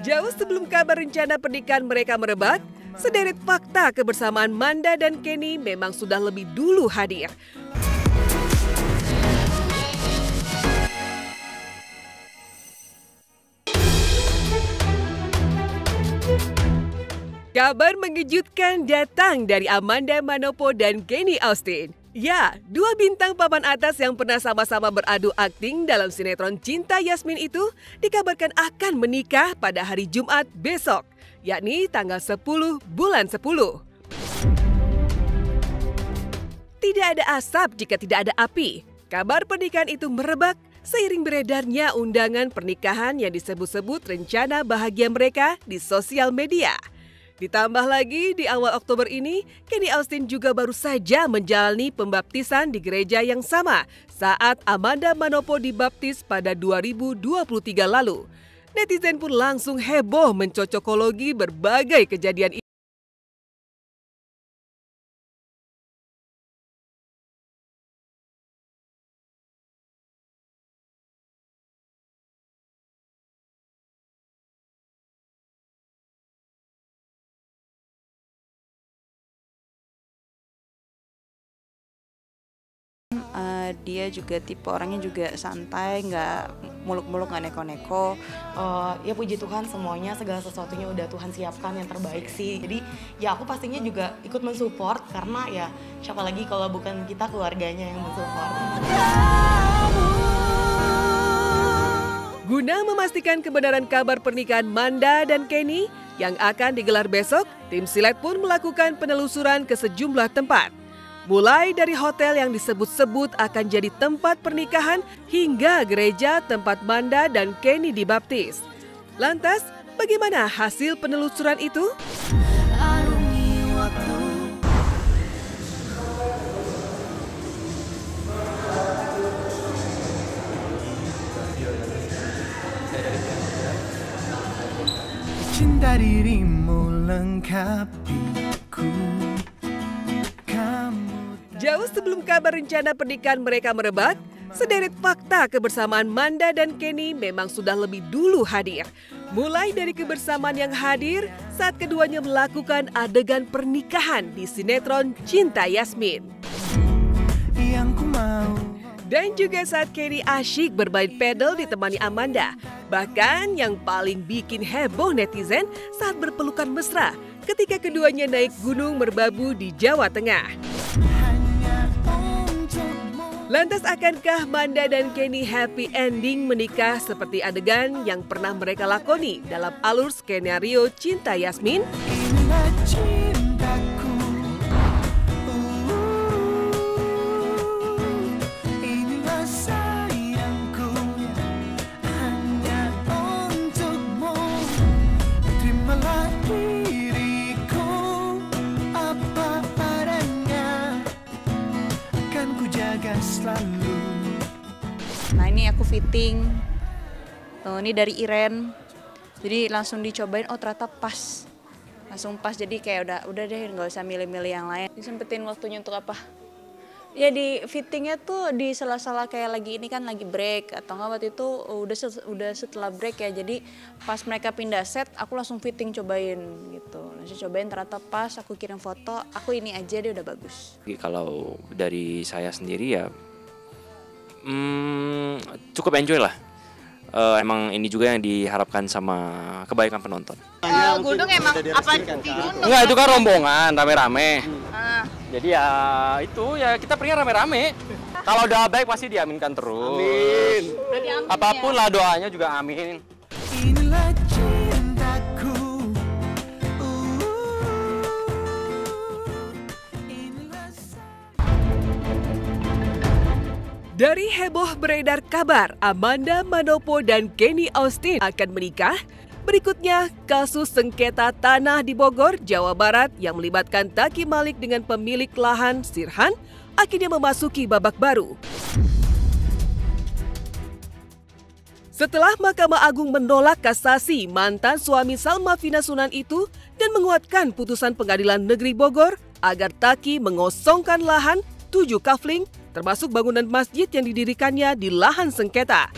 Jauh sebelum kabar rencana pernikahan mereka merebak, sederet fakta kebersamaan Manda dan Kenny memang sudah lebih dulu hadir. Kabar mengejutkan datang dari Amanda Manopo dan Kenny Austin. Ya, dua bintang papan atas yang pernah sama-sama beradu akting dalam sinetron Cinta Yasmin itu dikabarkan akan menikah pada hari Jumat besok, yakni tanggal 10 bulan 10. Tidak ada asap jika tidak ada api. Kabar pernikahan itu merebak seiring beredarnya undangan pernikahan yang disebut-sebut rencana bahagia mereka di sosial media. Ditambah lagi, di awal Oktober ini, Kenny Austin juga baru saja menjalani pembaptisan di gereja yang sama saat Amanda Manopo dibaptis pada 2023 lalu. Netizen pun langsung heboh mencocokologi berbagai kejadian ini. Dia juga tipe orangnya juga santai, nggak muluk-muluk, nggak neko-neko. Ya puji Tuhan semuanya, segala sesuatunya udah Tuhan siapkan yang terbaik sih. Jadi ya aku pastinya juga ikut mensupport karena ya siapa lagi kalau bukan kita keluarganya yang mensupport. Guna memastikan kebenaran kabar pernikahan Manda dan Kenny yang akan digelar besok, tim Silet pun melakukan penelusuran ke sejumlah tempat. Mulai dari hotel yang disebut-sebut akan jadi tempat pernikahan hingga gereja tempat Manda dan Kenny dibaptis. Lantas, bagaimana hasil penelusuran itu? Cinta dirimu lengkapiku. Jauh sebelum kabar rencana pernikahan mereka merebak, sederet fakta kebersamaan Manda dan Kenny memang sudah lebih dulu hadir. Mulai dari kebersamaan yang hadir saat keduanya melakukan adegan pernikahan di sinetron Cinta Yasmin. Dan juga saat Kenny asyik bermain pedal ditemani Amanda. Bahkan yang paling bikin heboh netizen saat berpelukan mesra ketika keduanya naik gunung merbabu di Jawa Tengah. Lantas akankah Manda dan Kenny happy ending menikah seperti adegan yang pernah mereka lakoni dalam alur skenario Cinta Yasmin? Inilah cintaku. Inilah sayangku. Hanya untukmu. Terimalah diriku apa adanya. Akan ku jaga selalu. Nah ini aku fitting, ini dari Iren, jadi langsung dicobain, oh ternyata pas, langsung pas, jadi kayak udah deh nggak usah milih-milih yang lain. Disempetin waktunya untuk apa? Ya di fittingnya tuh di sela-sela kayak lagi ini kan lagi break atau nggak waktu itu udah setelah break ya, jadi pas mereka pindah set aku langsung fitting cobain gitu, langsung cobain ternyata pas, aku kirim foto, aku ini aja dia udah bagus. Kalau dari saya sendiri ya cukup enjoy lah. Emang ini juga yang diharapkan sama kebaikan penonton. Gunung emang apa di gunung? Enggak, itu kan rombongan rame-rame. Jadi ya itu ya kita pergi rame-rame. Kalau doa baik pasti diaminkan terus. Amin. Apapun lah doanya juga amin. Inilah cintaku. Dari heboh beredar kabar Amanda Manopo dan Kenny Austin akan menikah, berikutnya kasus sengketa tanah di Bogor, Jawa Barat yang melibatkan Taki Malik dengan pemilik lahan Sirhan akhirnya memasuki babak baru. Setelah Mahkamah Agung menolak kasasi mantan suami Salma Vina Sunan itu dan menguatkan putusan Pengadilan Negeri Bogor agar Taki mengosongkan lahan 7 kafling termasuk bangunan masjid yang didirikannya di lahan sengketa.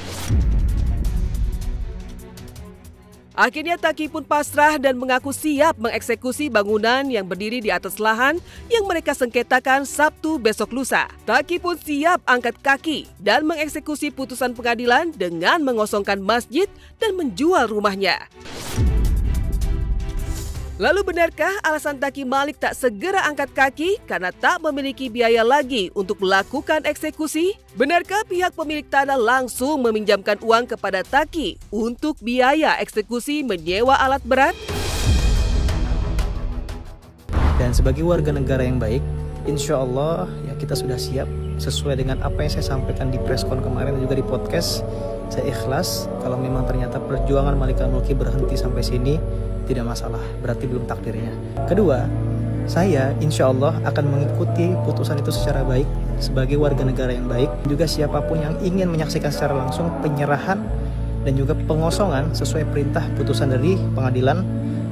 Akhirnya Taki pun pasrah dan mengaku siap mengeksekusi bangunan yang berdiri di atas lahan yang mereka sengketakan Sabtu besok lusa. Taki pun siap angkat kaki dan mengeksekusi putusan pengadilan dengan mengosongkan masjid dan menjual rumahnya. Lalu benarkah alasan Taki Malik tak segera angkat kaki karena tak memiliki biaya lagi untuk melakukan eksekusi? Benarkah pihak pemilik tanah langsung meminjamkan uang kepada Taki untuk biaya eksekusi menyewa alat berat? Dan sebagai warga negara yang baik, insya Allah ya kita sudah siap sesuai dengan apa yang saya sampaikan di preskon kemarin dan juga di podcast. Saya ikhlas kalau memang ternyata perjuangan Malik Al-Mulki berhenti sampai sini, tidak masalah, berarti belum takdirnya. Kedua, saya insya Allah akan mengikuti putusan itu secara baik sebagai warga negara yang baik. Juga siapapun yang ingin menyaksikan secara langsung penyerahan dan juga pengosongan sesuai perintah putusan dari pengadilan,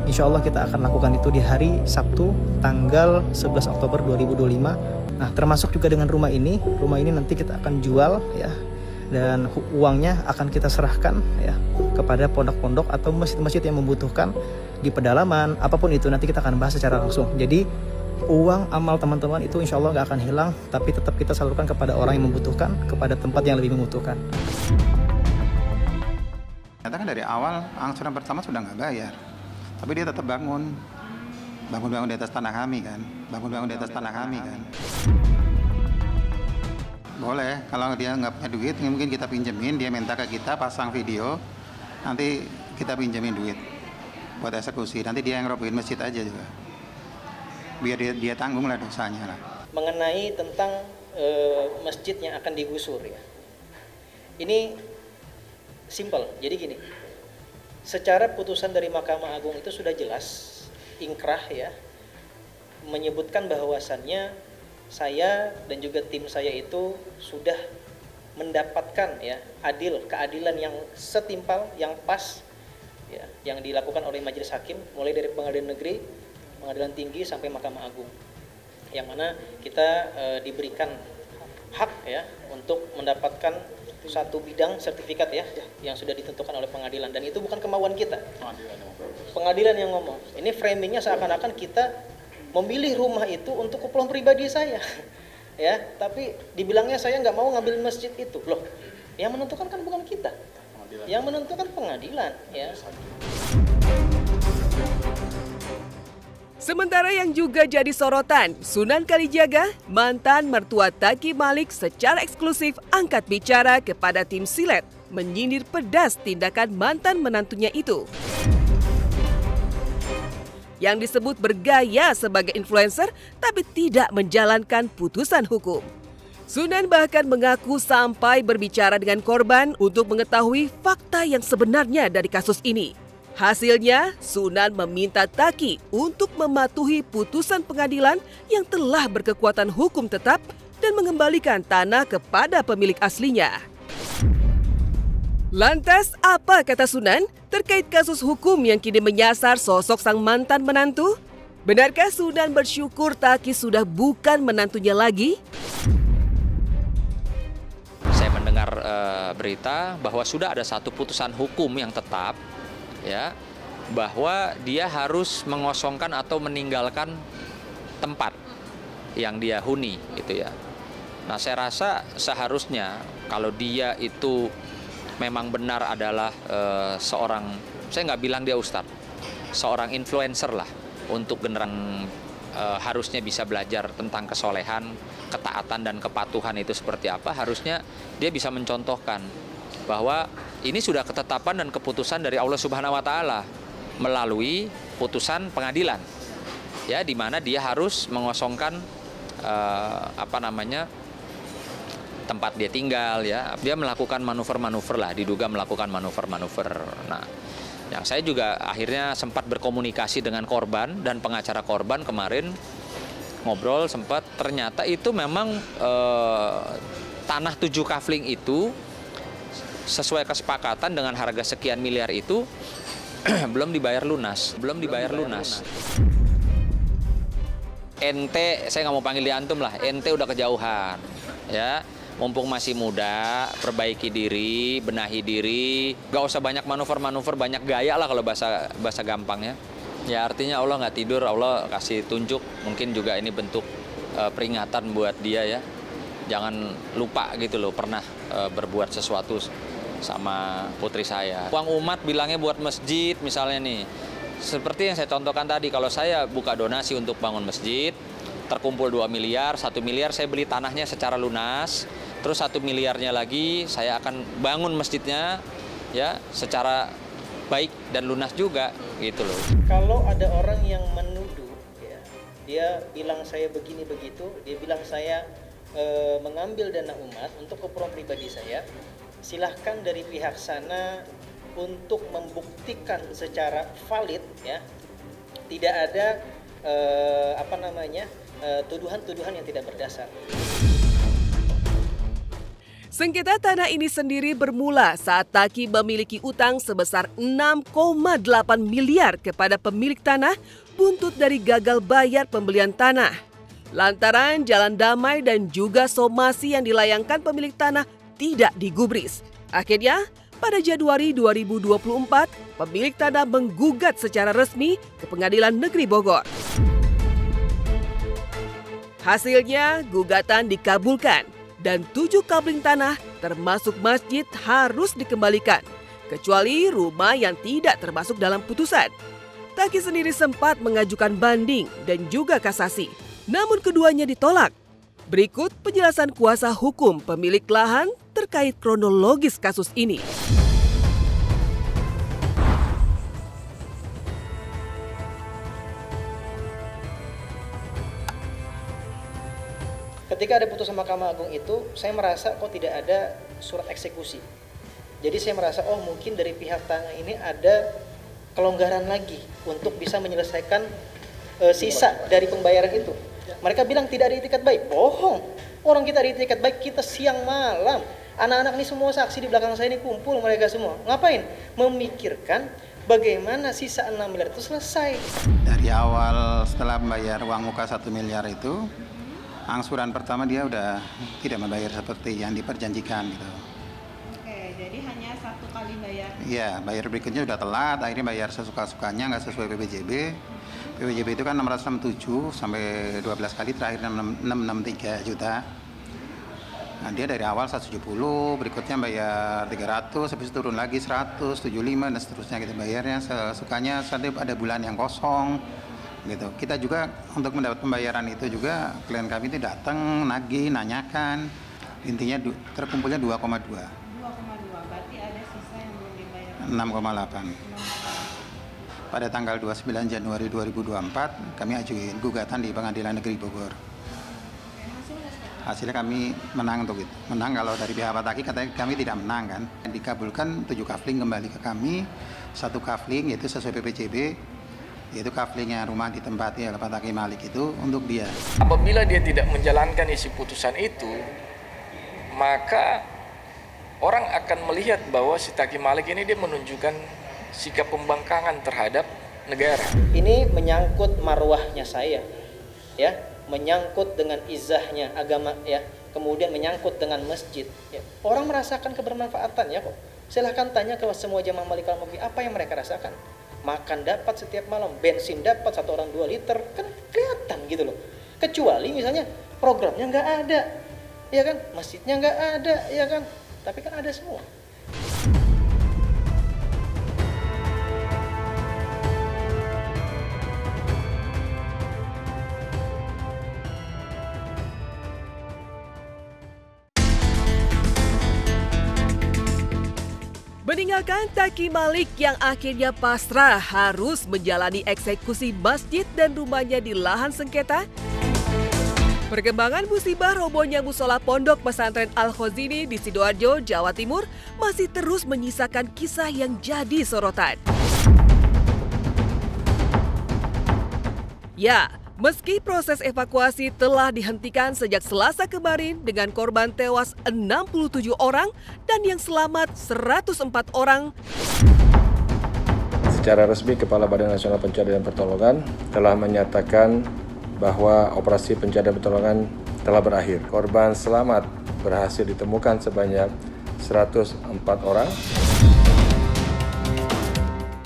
insya Allah kita akan lakukan itu di hari Sabtu tanggal 11 Oktober 2025. Nah, termasuk juga dengan rumah ini nanti kita akan jual ya, dan uangnya akan kita serahkan ya kepada pondok-pondok atau masjid-masjid yang membutuhkan di pedalaman, apapun itu nanti kita akan bahas secara langsung. Jadi uang amal teman-teman itu insya Allah nggak akan hilang, tapi tetap kita salurkan kepada orang yang membutuhkan, kepada tempat yang lebih membutuhkan. Ternyata kan dari awal angsuran pertama sudah nggak bayar, tapi dia tetap bangun di atas tanah kami kan, Boleh, kalau dia nggak punya duit, mungkin kita pinjemin, dia minta ke kita pasang video, nanti kita pinjemin duit buat eksekusi, nanti dia yang robohin masjid aja juga, biar dia tanggung lah dosanya lah. Mengenai tentang masjid yang akan digusur ya, ini simpel, jadi gini, secara putusan dari Mahkamah Agung itu sudah jelas, ingkrah ya, menyebutkan bahwasannya saya dan juga tim saya itu sudah mendapatkan ya keadilan yang setimpal, yang pas ya, yang dilakukan oleh majelis hakim mulai dari pengadilan negeri, pengadilan tinggi sampai Mahkamah Agung, yang mana kita diberikan hak ya untuk mendapatkan satu bidang sertifikat ya yang sudah ditentukan oleh pengadilan, dan itu bukan kemauan kita, pengadilan yang ngomong. Ini framingnya seakan-akan kita memilih rumah itu untuk keperluan pribadi saya ya, tapi dibilangnya saya nggak mau ngambil masjid itu. Loh, yang menentukan kan bukan kita, yang menentukan pengadilan ya. Sementara yang juga jadi sorotan, Sunan Kalijaga, mantan mertua Taki Malik secara eksklusif angkat bicara kepada tim Silet, menyindir pedas tindakan mantan menantunya itu. Yang disebut bergaya sebagai influencer tapi tidak menjalankan putusan hukum. Sunan bahkan mengaku sampai berbicara dengan korban untuk mengetahui fakta yang sebenarnya dari kasus ini. Hasilnya, Sunan meminta Taki untuk mematuhi putusan pengadilan yang telah berkekuatan hukum tetap dan mengembalikan tanah kepada pemilik aslinya. Lantas, apa kata Sunan terkait kasus hukum yang kini menyasar sosok sang mantan menantu? Benarkah Sunan bersyukur Taki sudah bukan menantunya lagi? Saya mendengar berita bahwa sudah ada satu putusan hukum yang tetap, ya, bahwa dia harus mengosongkan atau meninggalkan tempat yang dia huni, gitu ya. Nah, saya rasa seharusnya kalau dia itu memang benar adalah seorang, saya nggak bilang dia ustadz, seorang influencer lah untuk generasi harusnya bisa belajar tentang kesolehan, ketaatan dan kepatuhan itu seperti apa. Harusnya dia bisa mencontohkan bahwa ini sudah ketetapan dan keputusan dari Allah Subhanahu Wa Taala melalui putusan pengadilan, ya, di mana dia harus mengosongkan tempat dia tinggal, ya. Dia melakukan manuver-manuver lah, diduga melakukan manuver-manuver. Nah, yang saya juga akhirnya sempat berkomunikasi dengan korban dan pengacara korban kemarin, ngobrol sempat, ternyata itu memang tanah 7 kafling itu sesuai kesepakatan dengan harga sekian miliar itu belum dibayar lunas. Ente, saya nggak mau panggil dia antum lah, ente udah kejauhan, ya. mumpung masih muda, perbaiki diri, benahi diri, gak usah banyak manuver-manuver, banyak gaya lah kalau bahasa gampangnya. Ya artinya Allah nggak tidur, Allah kasih tunjuk, mungkin juga ini bentuk peringatan buat dia ya. Jangan lupa gitu loh, pernah berbuat sesuatu sama putri saya. Uang umat bilangnya buat masjid misalnya nih. Seperti yang saya contohkan tadi, kalau saya buka donasi untuk bangun masjid, terkumpul 2 miliar, 1 miliar saya beli tanahnya secara lunas, terus 1 miliarnya lagi saya akan bangun masjidnya ya secara baik dan lunas juga gitu loh. Kalau ada orang yang menuduh, ya, dia bilang saya begini begitu, dia bilang saya mengambil dana umat untuk keperluan pribadi saya, silahkan dari pihak sana untuk membuktikan secara valid ya, tidak ada tuduhan-tuduhan yang tidak berdasar. Sengketa tanah ini sendiri bermula saat Taki memiliki utang sebesar 6,8 miliar kepada pemilik tanah buntut dari gagal bayar pembelian tanah. Lantaran jalan damai dan juga somasi yang dilayangkan pemilik tanah tidak digubris. Akhirnya, pada Januari 2024, pemilik tanah menggugat secara resmi ke Pengadilan Negeri Bogor. Hasilnya, gugatan dikabulkan dan 7 kabling tanah termasuk masjid harus dikembalikan, kecuali rumah yang tidak termasuk dalam putusan. Taki sendiri sempat mengajukan banding dan juga kasasi, namun keduanya ditolak. Berikut penjelasan kuasa hukum pemilik lahan terkait kronologis kasus ini. Ketika ada putusan Mahkamah Agung itu, saya merasa kok tidak ada surat eksekusi. Jadi saya merasa mungkin dari pihak tanah ini ada kelonggaran lagi untuk bisa menyelesaikan sisa dari pembayaran itu. Mereka bilang tidak ada itikat baik. Bohong. Orang kita ada itikat baik, kita siang malam. Anak-anak ini semua saksi di belakang saya ini kumpul mereka semua. Ngapain? Memikirkan bagaimana sisa 6 miliar itu selesai. Dari awal setelah membayar uang muka 1 miliar itu, angsuran pertama dia udah tidak membayar seperti yang diperjanjikan gitu. Oke, jadi hanya 1 kali bayar? Iya, bayar berikutnya udah telat, akhirnya bayar sesuka-sukanya, nggak sesuai PPJB. PPJB itu kan 667 sampai 12 kali, terakhir 663 juta. Nah, dia dari awal 170, berikutnya bayar 300, habis itu turun lagi 100, 75 dan seterusnya gitu. Bayarnya sesukanya sampai ada bulan yang kosong. Gitu. Kita juga untuk mendapat pembayaran itu juga klien kami itu datang, nagih, nanyakan. Intinya terkumpulnya 2,2. 2,2, berarti ada sisa yang belum dibayar. 6,8. Pada tanggal 29 Januari 2024 kami ajuin gugatan di Pengadilan Negeri Bogor. Hasilnya kami menang untuk itu. Menang kalau dari pihak Pak Taki katanya kami tidak menang kan. Dikabulkan 7 kafling kembali ke kami. 1 kafling yaitu sesuai PPJB, yaitu kaflingnya rumah ditempati oleh Pak Taki Malik itu untuk dia. Apabila dia tidak menjalankan isi putusan itu, maka orang akan melihat bahwa si Taki Malik ini dia menunjukkan sikap pembangkangan terhadap negara. Ini menyangkut marwahnya saya, ya, menyangkut dengan izahnya agama, ya, kemudian menyangkut dengan masjid. Ya. Orang merasakan kebermanfaatannya kok. Silahkan tanya ke semua jamaah Malikal Mulki apa yang mereka rasakan. Makan dapat setiap malam, bensin dapat 1 orang 2 liter, kan kelihatan gitu loh. Kecuali misalnya programnya nggak ada, ya kan, masjidnya nggak ada, ya kan, tapi kan ada semua. Meninggalkan Taki Malik yang akhirnya pasrah harus menjalani eksekusi masjid dan rumahnya di lahan sengketa. Perkembangan musibah robohnya musola pondok pesantren Al-Khazini di Sidoarjo, Jawa Timur masih terus menyisakan kisah yang jadi sorotan. Ya, meski proses evakuasi telah dihentikan sejak Selasa kemarin dengan korban tewas 67 orang dan yang selamat 104 orang. Secara resmi Kepala Badan Nasional Pencarian dan Pertolongan telah menyatakan bahwa operasi pencarian pertolongan telah berakhir. Korban selamat berhasil ditemukan sebanyak 104 orang.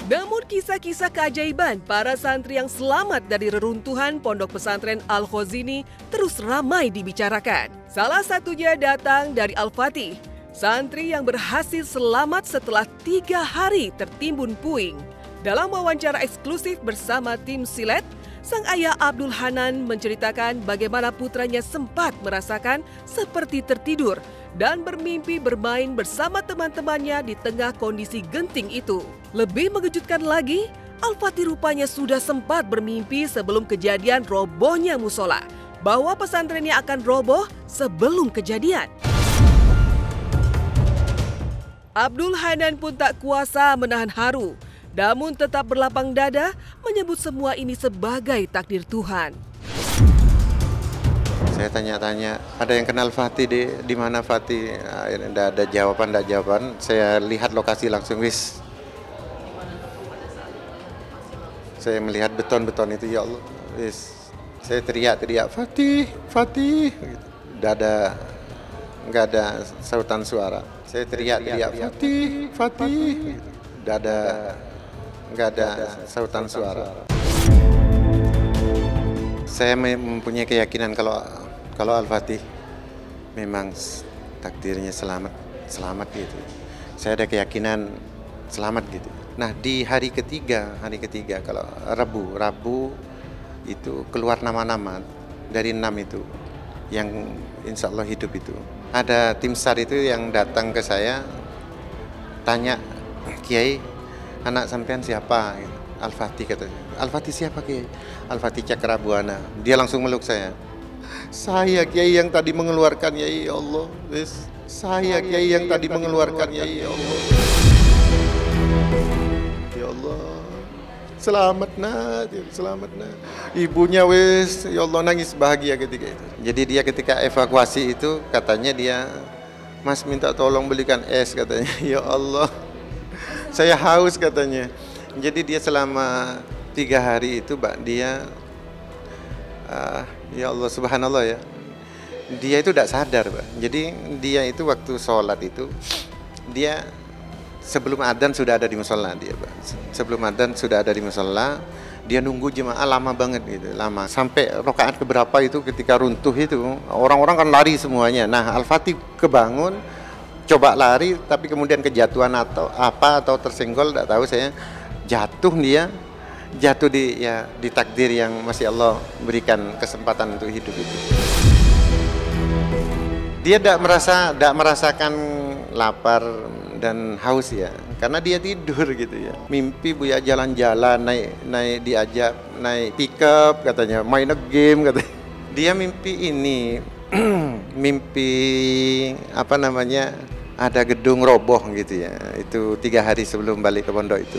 Namun kisah-kisah keajaiban para santri yang selamat dari reruntuhan Pondok Pesantren Al-Khazini terus ramai dibicarakan. Salah satunya datang dari Al-Fatih, santri yang berhasil selamat setelah 3 hari tertimbun puing. Dalam wawancara eksklusif bersama tim Silet, sang ayah Abdul Hanan menceritakan bagaimana putranya sempat merasakan seperti tertidur dan bermimpi bermain bersama teman-temannya di tengah kondisi genting itu. Lebih mengejutkan lagi, Al-Fatih rupanya sudah sempat bermimpi sebelum kejadian robohnya musola, bahwa pesantrennya akan roboh sebelum kejadian. Abdul Hanan pun tak kuasa menahan haru, namun tetap berlapang dada menyebut semua ini sebagai takdir Tuhan. Saya tanya-tanya, ada yang kenal Fatih di mana Fatih? Akhirnya ada jawaban. Saya lihat lokasi langsung, wis. Saya melihat beton-beton itu, ya Allah, wis. Saya teriak-teriak, Fatih. Nggak ada sautan suara. Saya teriak-teriak, Fatih. Nggak ada sautan suara. Saya mempunyai keyakinan kalau Al-Fatih memang takdirnya selamat gitu. Saya ada keyakinan selamat gitu. Nah, di hari ketiga kalau Rabu itu keluar nama-nama dari 6 itu yang insya Allah hidup itu. Ada tim SAR itu yang datang ke saya tanya, Kiai, anak sampean siapa? Al-Fatih katanya. Al-Fatih siapa Kiai? Al-Fatih Cakrabuana. Dia langsung meluk saya. Saya Kiai yang tadi mengeluarkan, ya Allah. Saya Kiai yang tadi mengeluarkan, ya Allah. Ya Allah. Selamat nak. Ibunya ya Allah nangis bahagia ketika itu. Jadi dia ketika evakuasi itu katanya dia, Mas minta tolong belikan es katanya. Ya Allah. Saya haus katanya. Jadi dia selama 3 hari itu, Mbak, dia ya Allah subhanallah ya. Dia itu tidak sadar, Mbak. Jadi dia itu waktu sholat itu, dia sebelum adzan sudah ada di musola dia, Mbak. Sebelum adzan sudah ada di musola, dia nunggu jemaah lama banget gitu, lama. Sampai rakaat keberapa itu ketika runtuh itu, orang-orang kan lari semuanya. Nah, Al-Fatih kebangun, coba lari, tapi kemudian kejatuhan atau tersenggol, tidak tahu saya. Jatuh di takdir yang masih Allah berikan kesempatan untuk hidup itu. Dia tidak merasakan lapar dan haus ya, karena dia tidur gitu ya. Mimpi Buya jalan-jalan, diajak naik pickup katanya, main game katanya. Dia mimpi ini, mimpi apa namanya? Ada gedung roboh gitu ya. Itu 3 hari sebelum balik ke pondok itu.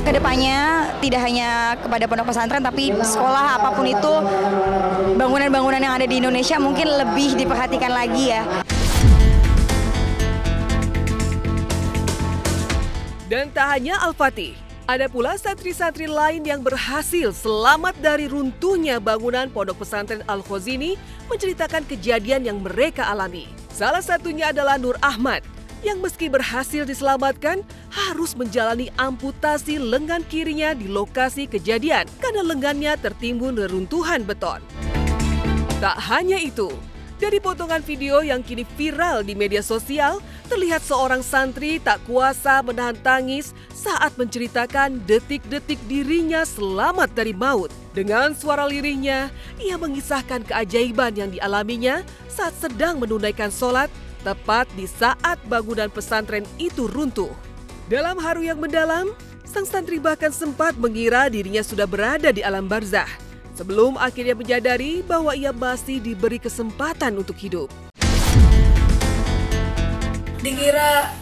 Kedepannya tidak hanya kepada pondok pesantren, tapi sekolah apapun itu, bangunan-bangunan yang ada di Indonesia mungkin lebih diperhatikan lagi ya. Dan tak hanya Al-Fatih, ada pula santri-santri lain yang berhasil selamat dari runtuhnya bangunan Pondok Pesantren Al-Khazini menceritakan kejadian yang mereka alami. Salah satunya adalah Nur Ahmad, yang meski berhasil diselamatkan, harus menjalani amputasi lengan kirinya di lokasi kejadian karena lengannya tertimbun reruntuhan beton. Tak hanya itu, dari potongan video yang kini viral di media sosial, terlihat seorang santri tak kuasa menahan tangis saat menceritakan detik-detik dirinya selamat dari maut. Dengan suara lirihnya, ia mengisahkan keajaiban yang dialaminya saat sedang menunaikan sholat, tepat di saat bangunan pesantren itu runtuh. Dalam haru yang mendalam, sang santri bahkan sempat mengira dirinya sudah berada di alam barzah, sebelum akhirnya menyadari bahwa ia masih diberi kesempatan untuk hidup. Dikira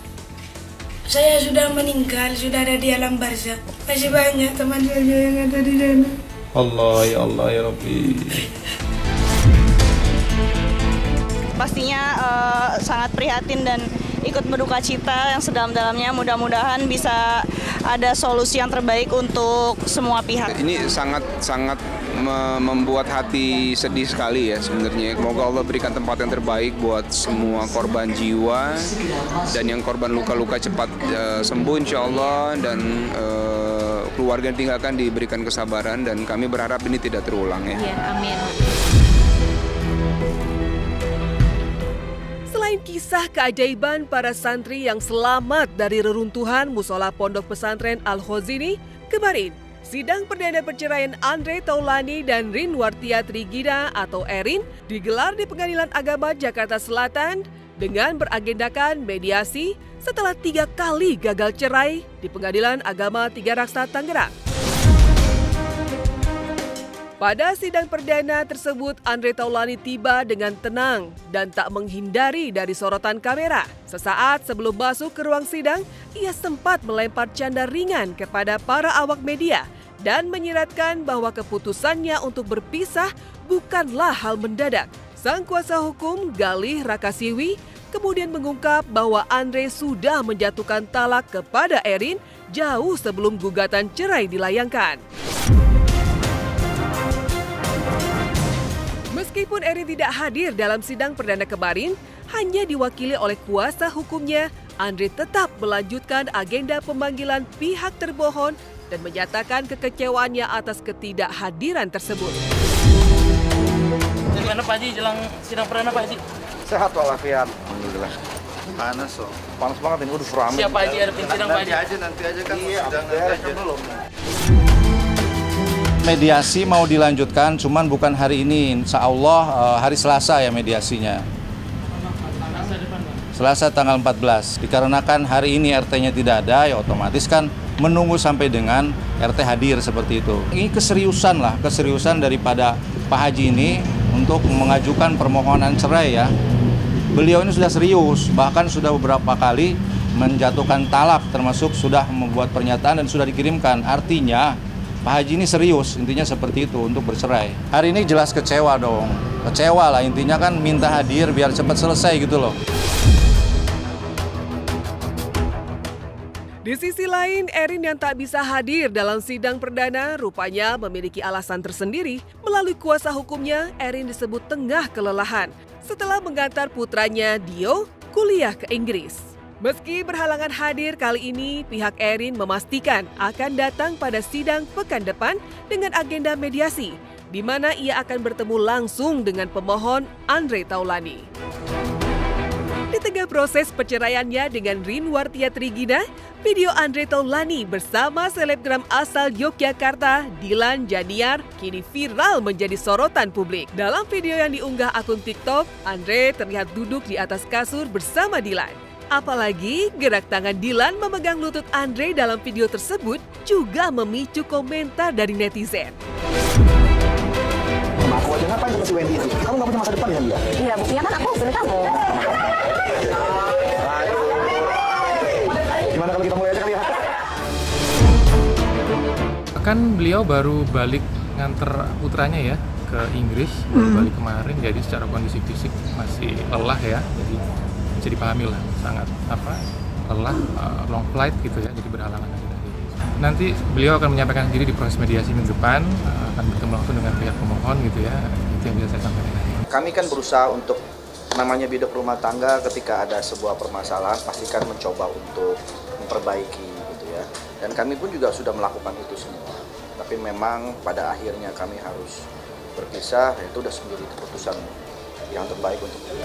saya sudah meninggal, sudah ada di alam barzah. Masih banyak teman saya yang ada di sana. Allah ya Rabbi. Pastinya sangat prihatin dan ikut berduka cita yang sedalam-dalamnya. Mudah-mudahan bisa ada solusi yang terbaik untuk semua pihak. Ini sangat membuat hati sedih sekali ya sebenarnya. Semoga Allah berikan tempat yang terbaik buat semua korban jiwa dan yang korban luka-luka cepat sembuh insya Allah, dan keluarga yang tinggalkan diberikan kesabaran, dan kami berharap ini tidak terulang ya. Ya, amin. Selain kisah keajaiban para santri yang selamat dari reruntuhan musola Pondok Pesantren Al-Khozini, kemarin sidang perdana perceraian Andre Taulani dan Rinwartia Trigina atau Erin digelar di Pengadilan Agama Jakarta Selatan dengan beragendakan mediasi setelah 3 kali gagal cerai di Pengadilan Agama Tiga Raksa Tangerang. Pada sidang perdana tersebut, Andre Taulani tiba dengan tenang dan tak menghindari dari sorotan kamera. Sesaat sebelum masuk ke ruang sidang, ia sempat melempar canda ringan kepada para awak media dan menyiratkan bahwa keputusannya untuk berpisah bukanlah hal mendadak. Sang kuasa hukum Galih Rakasiwi kemudian mengungkap bahwa Andre sudah menjatuhkan talak kepada Erin jauh sebelum gugatan cerai dilayangkan. Meskipun Erin tidak hadir dalam sidang perdana kemarin, hanya diwakili oleh kuasa hukumnya, Andre tetap melanjutkan agenda pemanggilan pihak termohon dan menyatakan kekecewaannya atas ketidakhadiran tersebut. Gimana Pak Haji jelang sidang perdana Pak Haji? Sehat walafiat, alhamdulillah. Panas loh. Panas banget ini, udah ramai. Siapa Haji ada sidang Pak Haji? Nanti aja kan sidang aja belum. Mediasi mau dilanjutkan, cuman bukan hari ini, insya Allah hari Selasa ya mediasinya. Selasa tanggal 14, dikarenakan hari ini RT-nya tidak ada, ya otomatis kan menunggu sampai dengan RT hadir seperti itu. Ini keseriusan daripada Pak Haji ini untuk mengajukan permohonan cerai ya. Beliau ini sudah serius, bahkan sudah beberapa kali menjatuhkan talak, termasuk sudah membuat pernyataan dan sudah dikirimkan. Artinya Pak Haji ini serius, intinya seperti itu untuk bercerai. Hari ini jelas kecewa dong, kecewa lah intinya kan, minta hadir biar cepat selesai gitu loh. Di sisi lain, Erin yang tak bisa hadir dalam sidang perdana rupanya memiliki alasan tersendiri. Melalui kuasa hukumnya, Erin disebut tengah kelelahan setelah mengantar putranya Dio kuliah ke Inggris. Meski berhalangan hadir kali ini, pihak Erin memastikan akan datang pada sidang pekan depan dengan agenda mediasi, di mana ia akan bertemu langsung dengan pemohon Andre Taulani. Di tengah proses perceraiannya dengan Rinwartia Trigina, video Andre Taulani bersama selebgram asal Yogyakarta, Dilan Janiar, kini viral menjadi sorotan publik. Dalam video yang diunggah akun TikTok, Andre terlihat duduk di atas kasur bersama Dilan. Apalagi gerak tangan Dilan memegang lutut Andre dalam video tersebut juga memicu komentar dari netizen. Aku aja ngapain sama si Wendy itu? Kamu gak punya masa depan dengan dia? Iya, buktinya kan aku pilih kamu. Gimana kalau kita mulai aja kali ya? Kan beliau baru balik nganter putranya ya ke Inggris, baru balik kemarin, jadi secara kondisi fisik masih lelah ya, jadi dipahami lah, sangat lelah, long flight gitu ya, jadi berhalangan lagi. Nanti beliau akan menyampaikan diri di proses mediasi minggu depan, akan bertemu langsung dengan pihak pemohon gitu ya, itu yang bisa saya sampaikan. Kami kan berusaha untuk namanya bidak rumah tangga, ketika ada sebuah permasalahan pastikan mencoba untuk memperbaiki gitu ya. Dan kami pun juga sudah melakukan itu semua. Tapi memang pada akhirnya kami harus berpisah, itu sudah menjadi keputusan yang terbaik untuk kita.